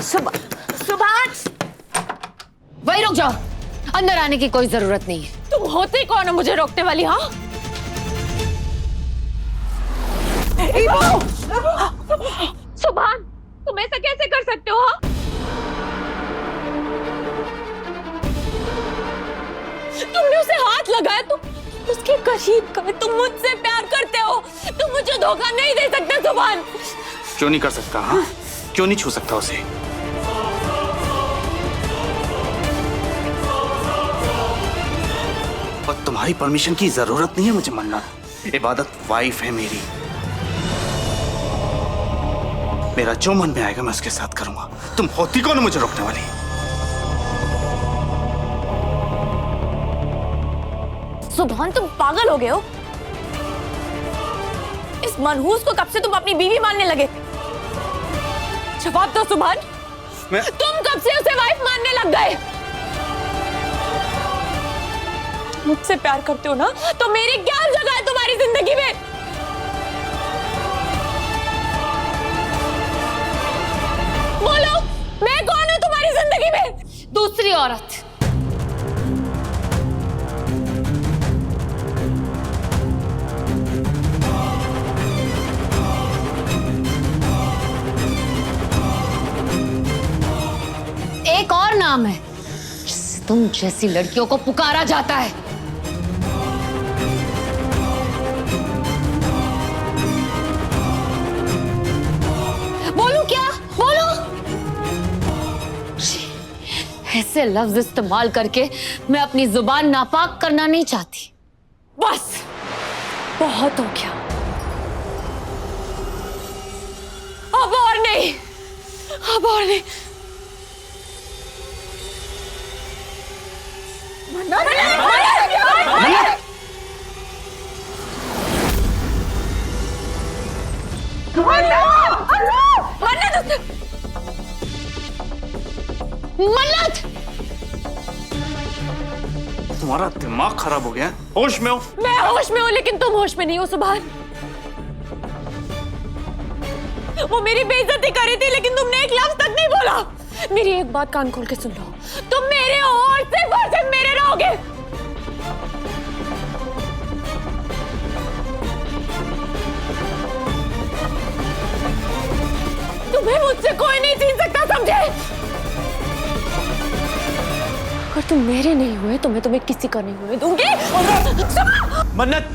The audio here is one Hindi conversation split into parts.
सुभाष, वही रुक जाओ, अंदर आने की कोई जरूरत नहीं है। तुम होती कौन है मुझे रोकने वाली? हाँ, सुभान, तुम ऐसा कैसे कर सकते हो? हाँ, तुमने उसे हाथ लगाया, तुम उसके करीब गए, तुम मुझसे प्यार करते हो, तुम मुझे धोखा नहीं दे सकते सुभान। क्यों नहीं कर सकता? हाँ, क्यों नहीं छू सकता उसे? और तुम्हारी परमिशन की जरूरत नहीं है मुझे मन्नत। इबादत वाइफ है मेरी, मेरा जो मन में आएगा मैं उसके साथ करूंगा। तुम होती कौन मुझे रोकने वाली? सुभान, तुम पागल हो गए हो? इस मनहूस को कब से तुम अपनी बीवी मानने लगे? जवाब दो सुभान, तुम कब से उसे वाइफ मानने लग गए? मुझसे प्यार करते हो ना, तो मेरी क्या जगह है तुम्हारी जिंदगी में? बोलो, मैं कौन हूं तुम्हारी जिंदगी में? दूसरी औरत। एक और नाम है जिससे तुम जैसी लड़कियों को पुकारा जाता है। बोलूं क्या? बोलूं? ऐसे लफ्ज इस्तेमाल करके मैं अपनी जुबान नापाक करना नहीं चाहती। बस, बहुत हो गया, अब और नहीं, अब और नहीं। मन्नत, तुम्हारा दिमाग खराब हो गया? होश में हो? मैं होश में हूँ, लेकिन तुम होश में नहीं हो सुभान। वो मेरी बेइज्जती कर रही थी, लेकिन तुमने एक लफ्ज तक नहीं बोला। मेरी एक बात कान खोल के सुन लो, तुम मेरे हो और सिर्फ मेरे रहोगे। तुम्हें मुझसे कोई नहीं छीन सकता, समझे? अगर तुम मेरे नहीं हुए तो मैं तुम्हें किसी का नहीं होने दूंगी। मन्नत,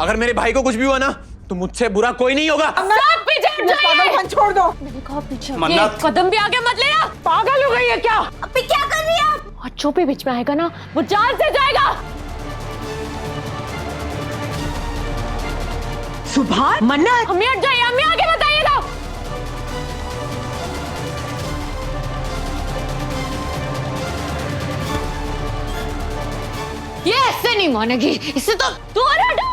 अगर मेरे भाई को कुछ भी हुआ ना तो मुझसे बुरा कोई नहीं होगा। सब पीछे हट जाइए। पागलपन छोड़ दो। मैंने कहा पीछे हटिए। मन्नत। कदम भी आगे मत लेना। पागल हो गई है क्या? अभी क्या कर रही है आप? और जो भी बीच में आएगा ना, वो जान से जाएगा। सुभान, मन्नत, अम्मी हट जाइए, अम्मी आगे बताइएगा। ये ऐसे नहीं मानेगी, इसे तो तू हटो।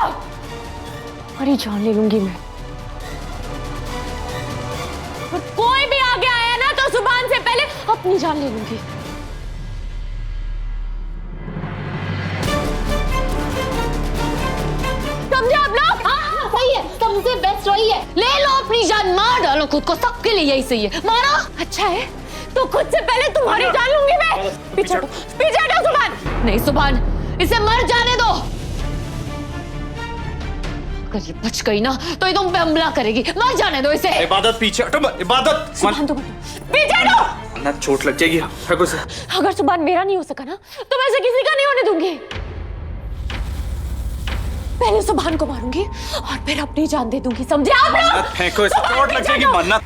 अरे जान ले लूंगी मैं। और कोई भी आगे आया ना तो सुभान से पहले अपनी जान ले लूंगी। समझे आप लोग? हाँ, सही है, सबसे बेस्ट वही है। ले लो अपनी जान, मार डालो खुद को, सबके लिए यही सही है। मारो। अच्छा है, तो खुद से पहले तुम्हारी जान लूंगी मैं। पीछे हटो, पीछे हटो सुभान। नहीं सुभान, इसे मर जाने दो। अगर ये बच गई ना तो ये तुम पे हमला करेगी। मर जाने दो इसे। इबादत पीछे हटो। इबादत सुभान, तुम पीछे हटो। ना चोट लग जाएगी। फेंको इसे। अगर सुभान मेरा नहीं हो सका ना तो मैं इसे किसी का नहीं होने दूंगी। पहले सुभान को मारूंगी और फिर अपनी जान दे दूंगी, समझे आप लोग? मन्नत फेंको इसे, चोट लग जाएगी। मन्नत,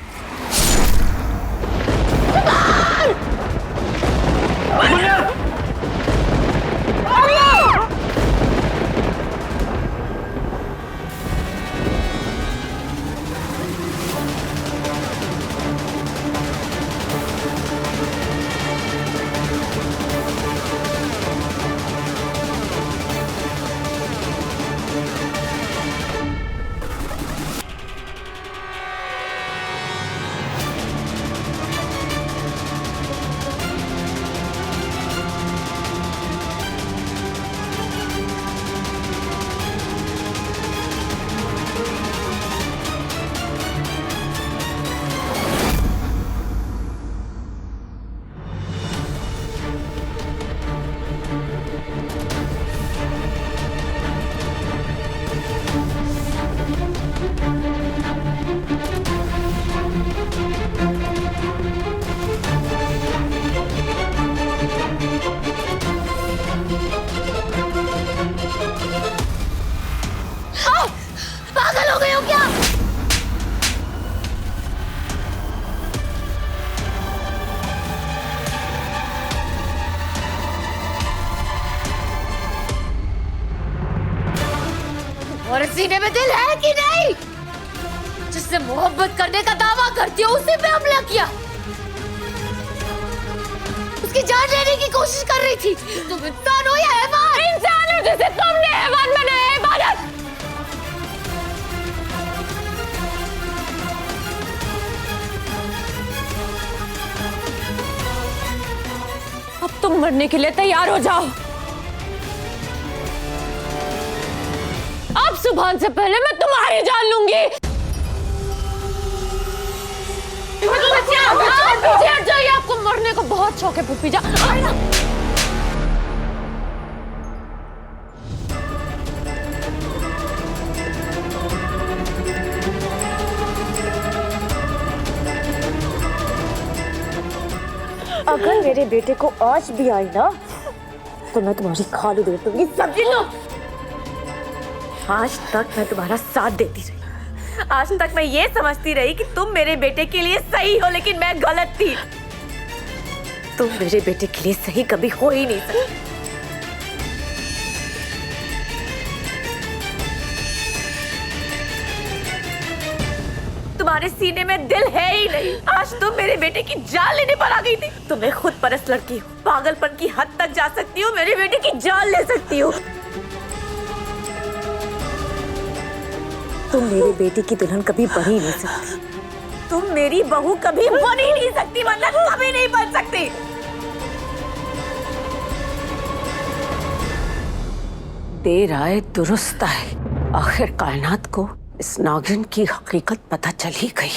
सीने में दिल है कि नहीं? जिससे मोहब्बत करने का दावा करती हो उसी पे हमला किया। उसकी जान लेने की कोशिश कर रही थी। तुम इंसान हो या हैवान? इंसान हो जिसे तुमने हैवान बनाया। इबादत, अब तुम मरने के लिए तैयार हो जाओ। अब सुबह से पहले मैं तुम्हारी जान लूंगी। पीछे हट जाइए, आपको मरने का बहुत शौक है पुप्पी जा। अगर मेरे बेटे को आज भी आई ना तो मैं तुम्हारी खालू दे दूंगी, समझ लो। आज तक मैं तुम्हारा साथ देती रही। आज तक मैं ये समझती रही कि तुम मेरे बेटे के लिए सही हो, लेकिन मैं गलत थी। तुम मेरे बेटे के लिए सही कभी हो ही नहीं सकती। तुम्हारे सीने में दिल है ही नहीं। आज तुम मेरे बेटे की जान लेने पर आ गई थी। तुम्हें खुद परस्त लड़की हो, पागलपन की हद तक जा सकती हो, मेरे बेटे की जान ले सकती हो। तुम मेरे बेटे की दुल्हन कभी बन ही नहीं सकती। तुम मेरी बहू कभी बन ही नहीं सकती, वरना कभी नहीं बन सकती। देर आए दुरुस्त आए। आखिर कायनात को इस नागिन की हकीकत पता चल ही गई।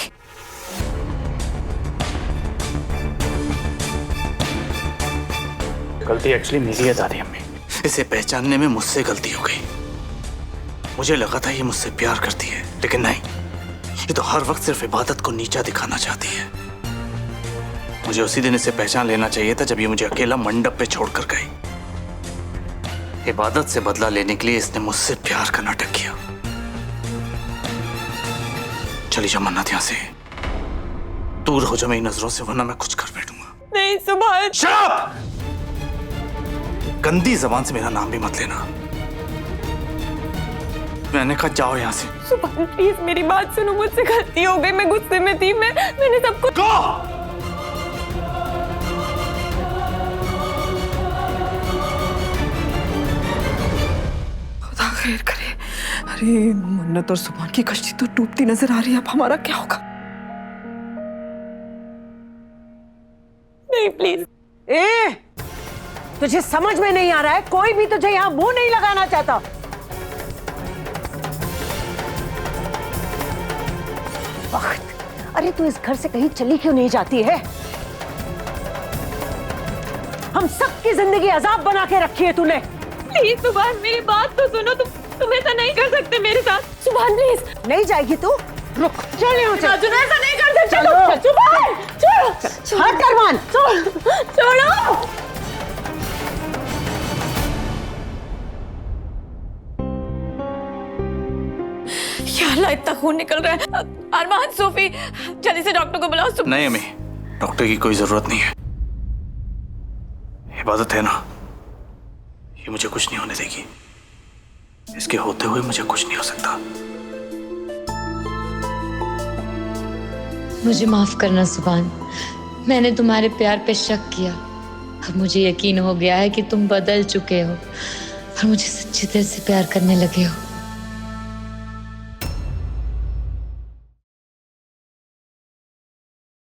गलती एक्चुअली मेरी है दादी अम्मी। इसे पहचानने में मुझसे गलती हो गई। मुझे लगा था ये मुझसे प्यार करती है, लेकिन नहीं, ये तो हर वक्त सिर्फ इबादत को नीचा दिखाना चाहती है। मुझे उसी दिन इसे पहचान लेना चाहिए था जब ये मुझे अकेला मंडप पे छोड़कर गई। इबादत से बदला लेने के लिए इसने मुझसे प्यार का नाटक किया। चली जा मन्नत, यहाँ से दूर हो जा मेरी नजरों से, वरना मैं कुछ कर बैठूंगा। नहीं सुभान। शराब! गंदी जबान से मेरा नाम भी मत लेना। मैंने कहा जाओ यहाँ से। सुभान प्लीज मेरी बात सुनो, मुझसे गलती हो गई, मैं गुस्से में थी, मैंने सब कुछ। खुदा खैर करे। अरे मन्नत और सुभान की कश्ती तो डूबती नजर आ रही है, अब हमारा क्या होगा? नहीं प्लीज। ए, तुझे समझ में नहीं आ रहा है? कोई भी तुझे यहाँ मुंह नहीं लगाना चाहता। वक्त, अरे तू इस घर से कहीं चली क्यों नहीं जाती है? हम सबकी जिंदगी अजाब बना के रखी है तूने। प्लीज सुभान मेरी बात तो सुनो, तुम ऐसा नहीं कर सकते मेरे साथ। सुभान प्लीज। नहीं जाएगी तू? रुक, चल यहाँ से। राजू ऐसा नहीं कर सकते। चलो सुभान, चलो। हट अरमान, छोड़ो। क्या इतना खून निकल रहा है? अरमान, सोफी, जल्दी से डॉक्टर को बुलाओ। नहीं अम्मी, डॉक्टर की कोई जरूरत नहीं है। इबादत है ना, ये मुझे कुछ नहीं होने देगी। इसके होते हुए मुझे कुछ नहीं हो सकता। मुझे माफ करना सुभान, मैंने तुम्हारे प्यार पे शक किया। अब मुझे यकीन हो गया है कि तुम बदल चुके हो और मुझे सच्ची दिल से प्यार करने लगे हो।